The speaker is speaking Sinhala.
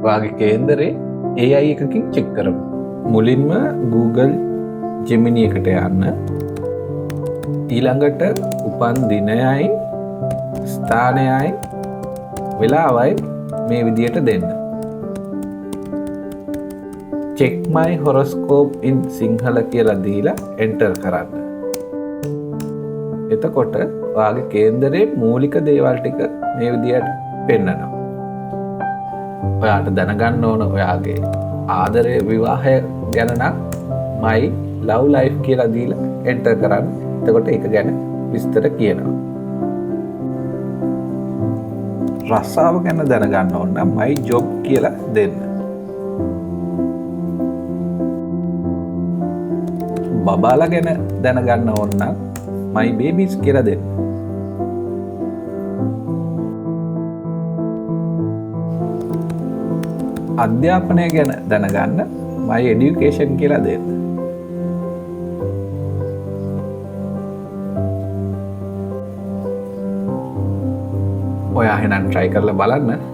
වාගේ කේන්දරේ AI එකකින් චෙක් කරමු. මුලින්ම Google Gemini එකට යන්න. ඊළඟට උපන් දිනයයි ස්ථානයයි වෙලාවයි මේ විදියට දෙන්න. check my horoscope in Sinhala කියලා දීලා enter කරන්න. එතකොට ඔයාගේ කේන්දරේ මූලික දේවල් ටික මේ විදියට පෙන්නනවා. ඔයාට දැනගන්න ඕන ඔයාගේ ආදරය විවාහය ගැන නම් my love life කියලා දීලා enter කරන්න. එතකොට ඒක ගැන විස්තර කියනවා. රස්සාව ගැන දැනගන්න ඕන නම් my job කියලා දෙන්න. බබාලා ගැන දැනගන්න ඕන නම් my babies කියලා දෙන්න. අධ්‍යාපනය ගැන දැනගන්න my education කියලා දෙන්න. ඔයා එහෙනම් try කරලා බලන්න.